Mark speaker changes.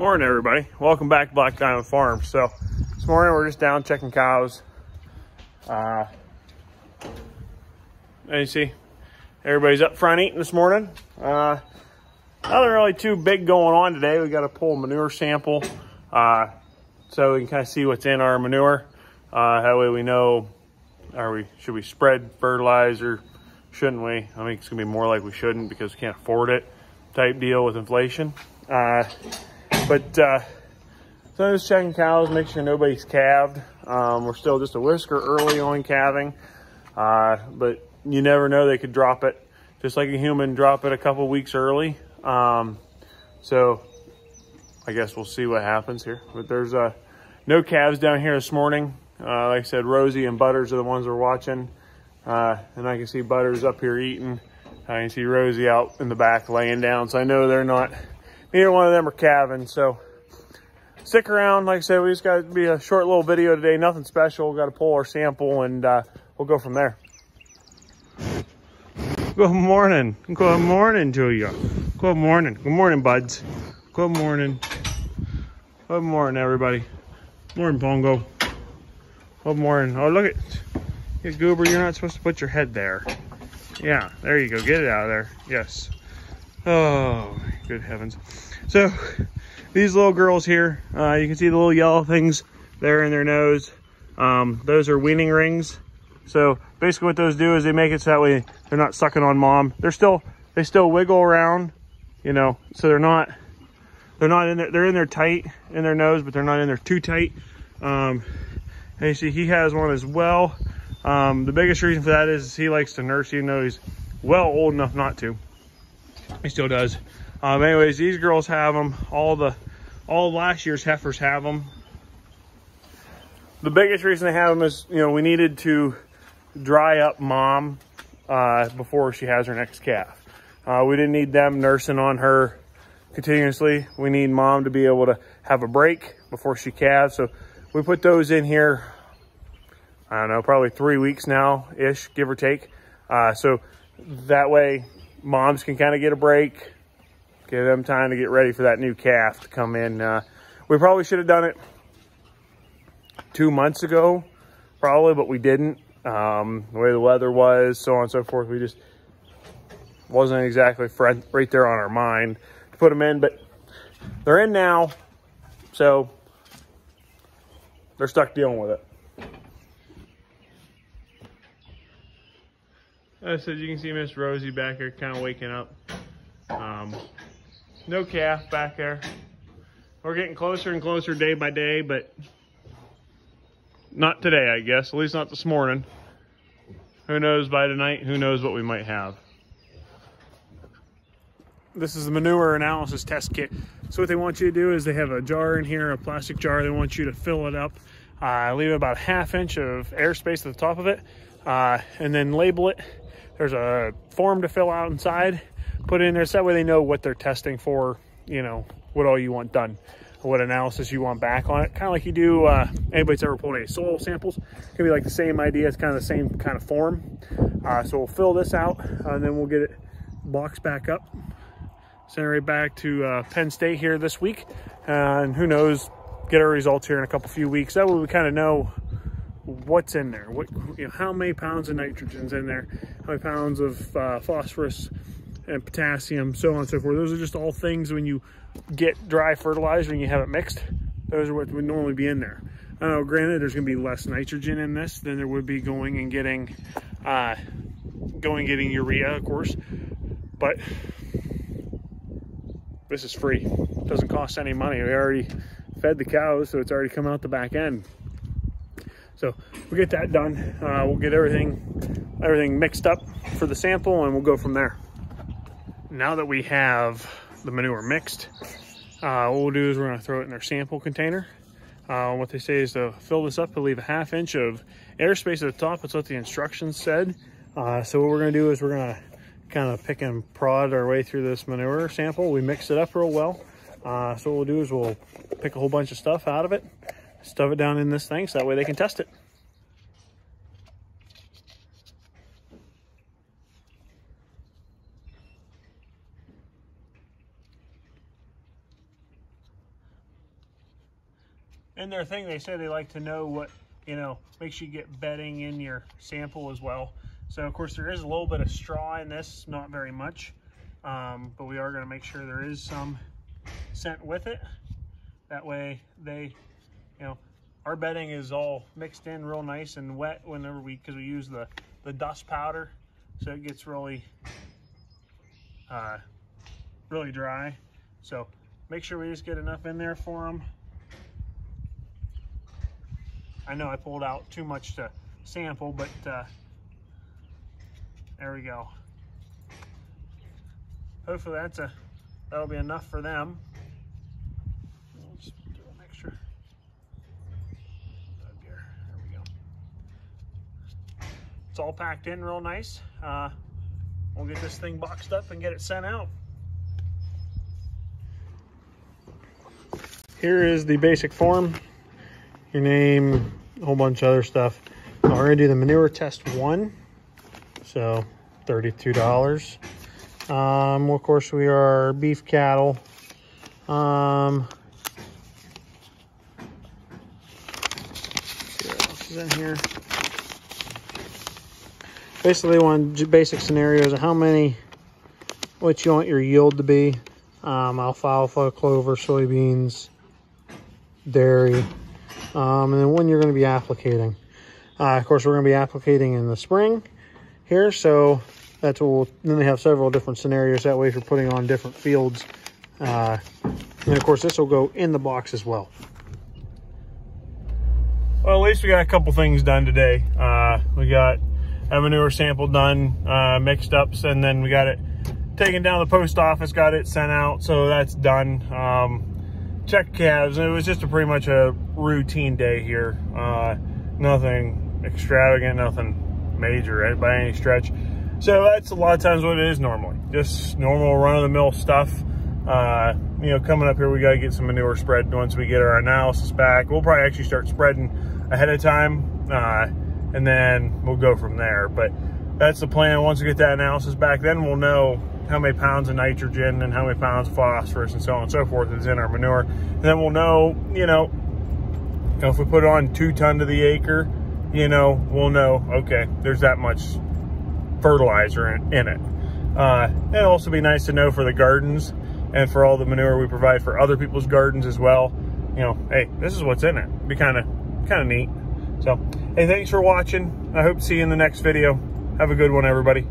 Speaker 1: Morning, everybody. Welcome back to Black Diamond Farm. So this morning we're just down checking cows. And you see everybody's up front eating this morning. Nothing really too big going on today. We got to pull a manure sample so we can kind of see what's in our manure. That way we know, should we spread fertilizer? Shouldn't we? I think it's gonna be more like we shouldn't because we can't afford it type deal with inflation. So I'm just checking cows, make sure nobody's calved. We're still just a whisker early on calving, but you never know, they could drop it just like a human, drop it a couple weeks early. So I guess we'll see what happens here. But there's no calves down here this morning. Like I said, Rosie and Butters are the ones we're watching. And I can see Butters up here eating. I can see Rosie out in the back laying down. So I know they're not, neither one of them are calving. So stick around. Like I said, we just got to be a short little video today. Nothing special. Got to pull our sample and we'll go from there. Good morning. Good morning to you. Good morning. Good morning, buds. Good morning. Good morning, everybody. Morning, Pongo. Good morning. Oh, look at you, Goober. You're not supposed to put your head there. Yeah, there you go. Get it out of there. Yes. Oh, good heavens. So these little girls here, you can see the little yellow things there in their nose. Those are weaning rings. So basically what those do is they make it so that way they're not sucking on mom. They still wiggle around, you know, so they're not in there. They're in there tight in their nose, but they're not in there too tight. And you see he has one as well. The biggest reason for that is he likes to nurse, even though he's well old enough not to. He still does. Anyways, these girls have them. All last year's heifers have them. The biggest reason they have them is, you know, we needed to dry up mom before she has her next calf. We didn't need them nursing on her continuously. We need mom to be able to have a break before she calves. So we put those in here, I don't know, probably 3 weeks now-ish, give or take. So that way moms can kind of get a break, give them time to get ready for that new calf to come in. We probably should have done it 2 months ago, probably, but we didn't. The way the weather was, so on and so forth, we just wasn't exactly right there on our mind to put them in, but they're in now, so they're stuck dealing with it. As I said, you can see Miss Rosie back there kind of waking up. No calf back there. We're getting closer and closer day by day, but not today, I guess. At least not this morning. Who knows by tonight? Who knows what we might have? This is the manure analysis test kit. So what they want you to do is they have a jar in here, a plastic jar. They want you to fill it up. Leave about 1/2 inch of airspace at the top of it, and then label it. There's a form to fill out inside. Put it in there so that way they know what they're testing for, you know, what all you want done, what analysis you want back on it. Kind of like you do, anybody's ever pulled any soil samples. It can be like the same idea. It's kind of the same kind of form. So we'll fill this out and then we'll get it boxed back up. Send it right back to Penn State here this week. And who knows, get our results here in a few weeks. That way we kind of know what's in there, how many pounds of nitrogen's in there, how many pounds of phosphorus and potassium, so on and so forth. Those are just all things when you get dry fertilizer and you have it mixed, those are what would normally be in there. Granted, there's going to be less nitrogen in this than there would be going and getting urea, of course, but this is free. It doesn't cost any money. We already fed the cows, so it's already come out the back end. So we'll get that done. We'll get everything mixed up for the sample and we'll go from there. Now that we have the manure mixed, what we'll do is we're gonna throw it in our sample container. What they say is to fill this up, to leave 1/2 inch of airspace at the top. That's what the instructions said. So what we're gonna do is we're gonna kind of pick and prod our way through this manure sample. We mix it up real well. So what we'll do is we'll pick a whole bunch of stuff out of it, stuff it down in this thing so that way they can test it. in their thing, they say they like to know what, you know, make sure you get bedding in your sample as well. So of course there is a little bit of straw in this, not very much, but we are going to make sure there is some scent with it. That way they, you know, our bedding is all mixed in real nice and wet whenever because we use the dust powder, so it gets really really dry. So make sure we just get enough in there for them. I know I pulled out too much to sample, but there we go. Hopefully that'll be enough for them. Let's do an extra. There we go. It's all packed in real nice. We'll get this thing boxed up and get it sent out. Here is the basic form. Your name, a whole bunch of other stuff. We're gonna do the manure test 1, so $32. Well, of course we are beef cattle. Let's see what else is in here. Basically, one basic scenarios of what you want your yield to be. Alfalfa, clover, soybeans, dairy, and then when you're going to be applicating. Of course, we're going to be applicating in the spring here, so that's what then they have several different scenarios. That way, if you're putting on different fields, and of course, this will go in the box as well. Well, at least we got a couple things done today. We got a manure sample done, mixed ups, and then we got it taken down to the post office, got it sent out, so that's done. Check calves. It was just pretty much a routine day here. Nothing extravagant, nothing major, right, by any stretch. So that's a lot of times what it is normally. Just normal run-of-the-mill stuff. You know, coming up here, we got to get some manure spread once we get our analysis back. We'll probably actually start spreading ahead of time, and then we'll go from there. But that's the plan. Once we get that analysis back, then we'll know how many pounds of nitrogen and how many pounds of phosphorus and so on and so forth is in our manure. And then we'll know, you know, if we put on 2 tons to the acre, you know, we'll know, okay, there's that much fertilizer in it. It'll also be nice to know for the gardens and for all the manure we provide for other people's gardens as well. You know, hey, this is what's in it. It'd be kind of neat. So, hey, thanks for watching. I hope to see you in the next video. Have a good one, everybody.